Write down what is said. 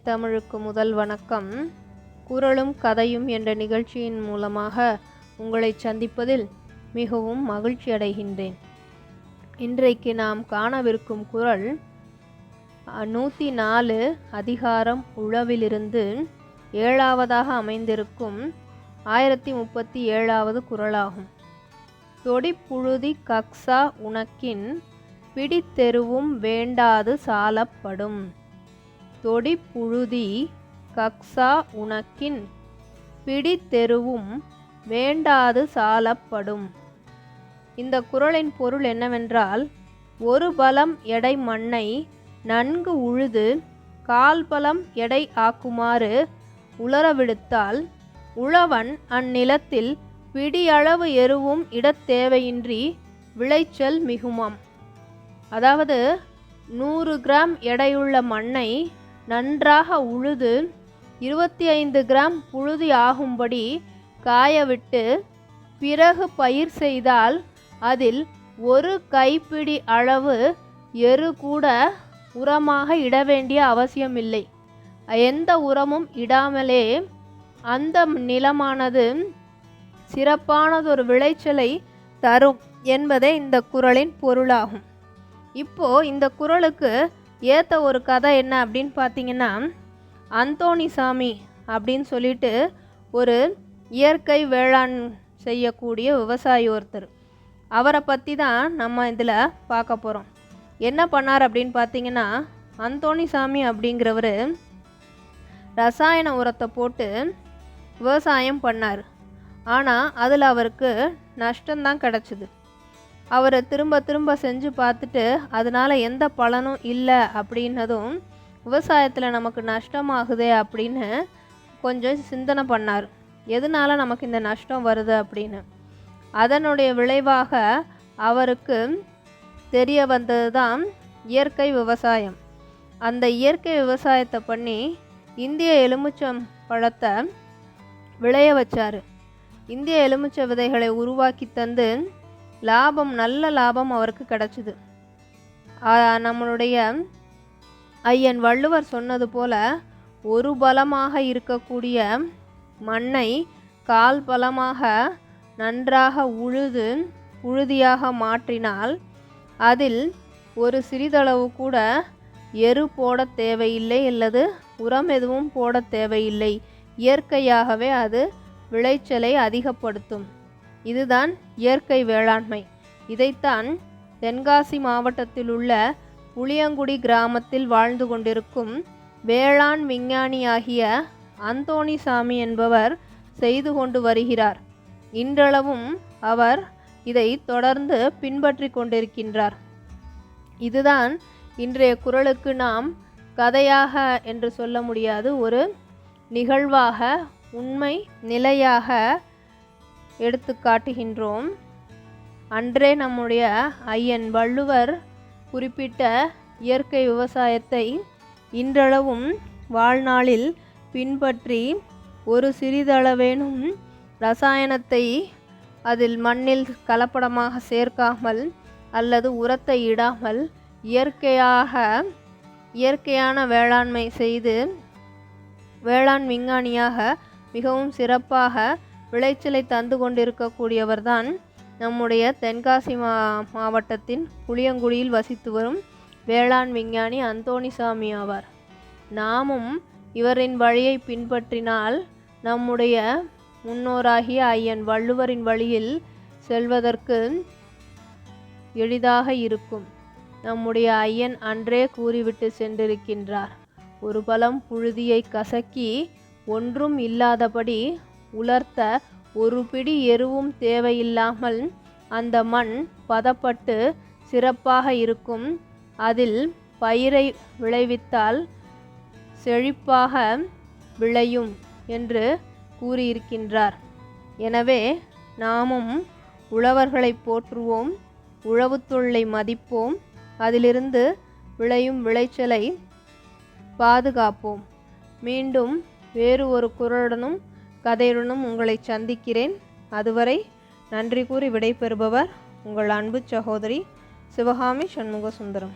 தமிழுக்கு முதல் வணக்கம். குறளும் கதையும் என்ற நிகழ்ச்சியின் மூலமாக உங்களை சந்திப்பதில் மிகவும் மகிழ்ச்சி அடைகின்றேன். இன்றைக்கு நாம் காணவிருக்கும் குறள் 104 அதிகாரம் உழவிலிருந்து 7வதாக அமைந்திருக்கும் 1037வது குறளாகும். தொடிப்புழுதி கக்சா உனக்கின் பிடித்தெருவும் வேண்டாது சாலப்படும். தொடிப்புழுதி கக்சா உனக்கின் பிடித்தெருவும் வேண்டாது சாலப்படும். இந்த குறளின் பொருள் என்னவென்றால், ஒரு பலம் எடை மண்ணை நன்கு உழுது கால் பலம் எடை ஆக்குமாறு உலரவிடுத்தால் உழவன் அந்நிலத்தில் பிடியளவு எருவும் இடத் தேவையின்றி விளைச்சல் மிகுமாம். அதாவது 100 கிராம் எடையுள்ள மண்ணை நன்றாக உழுது 25 கிராம் புழுதி ஆகும்படி காயவிட்டு பிறகு பயிர் செய்தால் அதில் ஒரு கைப்பிடி அளவு எரு கூட உரமாக இட வேண்டிய அவசியமில்லை. எந்த உரமும் இடாமலே அந்த நிலமானது சிறப்பானதொரு விளைச்சலை தரும் என்பதே இந்த குறளின் பொருளாகும். இப்போது இந்த குறளுக்கு ஏற்ற ஒரு கதை என்ன அப்படின்னு பார்த்தீங்கன்னா, அந்தோணிசாமி அப்படின்னு சொல்லிட்டு ஒரு இயற்கை வேளாண் செய்யக்கூடிய விவசாயி ஒருத்தர். அவரை பற்றி தான் நம்ம இதில் பார்க்க போகிறோம். என்ன பண்ணார் அப்படின்னு பார்த்தீங்கன்னா, அந்தோணிசாமி அப்படிங்கிறவர் ரசாயன உரத்தை போட்டு விவசாயம் பண்ணார். ஆனால் அதில் அவருக்கு நஷ்டம்தான் கிடச்சிது. அவர் திரும்ப திரும்ப செஞ்சு பார்த்துட்டு அதனால் எந்த பலனும் இல்லை அப்படின்னதும் விவசாயத்தில் நமக்கு நஷ்டமாகுதே அப்படின்னு கொஞ்சம் சிந்தனை பண்ணார். எதனால் நமக்கு இந்த நஷ்டம் வருது அப்படின்னு. அதனுடைய விளைவாக அவருக்கு தெரிய வந்தது தான் இயற்கை விவசாயம். அந்த இயற்கை விவசாயத்தை பண்ணி இந்திய எலுமிச்சம் பழத்தை விளைய வச்சார். இந்திய எலுமிச்சை விதைகளை உருவாக்கி தந்து நல்ல லாபம் அவருக்கு கிடச்சிது. நம்மளுடைய ஐயன் வள்ளுவர் சொன்னது போல, ஒரு பலமாக இருக்கக்கூடிய மண்ணை கால் பலமாக நன்றாக உழுது புழுதியாக மாற்றினால் அதில் ஒரு சிறிதளவு கூட எரு போட தேவையில்லை, அல்லது உரம் எதுவும் போட தேவையில்லை. இயற்கையாகவே அது விளைச்சலை அதிகப்படுத்தும். இதுதான் இயற்கை வேளாண்மை. இதைத்தான் தென்காசி மாவட்டத்தில் உள்ள புளியங்குடி கிராமத்தில் வாழ்ந்து கொண்டிருக்கும் வேளாண் விஞ்ஞானியாகிய அந்தோணிசாமி என்பவர் செய்து கொண்டு வருகிறார். இன்றளவும் அவர் இதை தொடர்ந்து பின்பற்றி கொண்டிருக்கின்றார். இதுதான் இன்றைய குறளுக்கு நாம் கதையாக என்று சொல்ல முடியாது, ஒரு நிகழ்வாக உண்மை நிலையாக எடுத்து காட்டுகின்றோம். அன்றே நம்முடைய ஐயன் வள்ளுவர் குறிப்பிட்ட இயற்கை விவசாயத்தை இன்றளவும் வாழ்நாளில் பின்பற்றி ஒரு சிறிதளவேனும் ரசாயனத்தை அதில் மண்ணில் கலப்படமாக சேர்க்காமல் அல்லது உரத்தை இடாமல் இயற்கையான வேளாண்மை செய்து வேளாண் விஞ்ஞானியாக மிகவும் சிறப்பாக விளைச்சலை தந்து கொண்டிருக்கக்கூடியவர்தான் நம்முடைய தென்காசி மாவட்டத்தின் புளியங்குடியில் வசித்து வரும் வேளாண் விஞ்ஞானி அந்தோணிசாமி ஆவார். நாமும் இவரின் வழியை பின்பற்றினால் நம்முடைய முன்னோராகிய ஐயன் வள்ளுவரின் வழியில் செல்வதற்கு எளிதாக இருக்கும். நம்முடைய ஐயன் அன்றே கூறிவிட்டு சென்றிருக்கின்றார், ஒரு பலம் புழுதியை கசக்கி ஒன்றும் இல்லாதபடி உலர்த்த ஒரு பிடி எருவும் தேவையில்லாமல் அந்த மண் பதப்பட்டு சிறப்பாக இருக்கும். அதில் பயிரை விளைவித்தால் செழிப்பாக விளையும் என்று கூறியிருக்கின்றார். எனவே நாமும் உழவர்களை போற்றுவோம், உழவுத் தொழிலை மதிப்போம், அதிலிருந்து விளையும் விளைச்சலை பாதுகாப்போம். மீண்டும் வேறு ஒரு குறளுடனும் கதையுடனும் உங்களை சந்திக்கிறேன். அதுவரை நன்றி கூறி விடைபெறுபவர் உங்கள் அன்பு சகோதரி சிவகாமி சண்முக சுந்தரம்.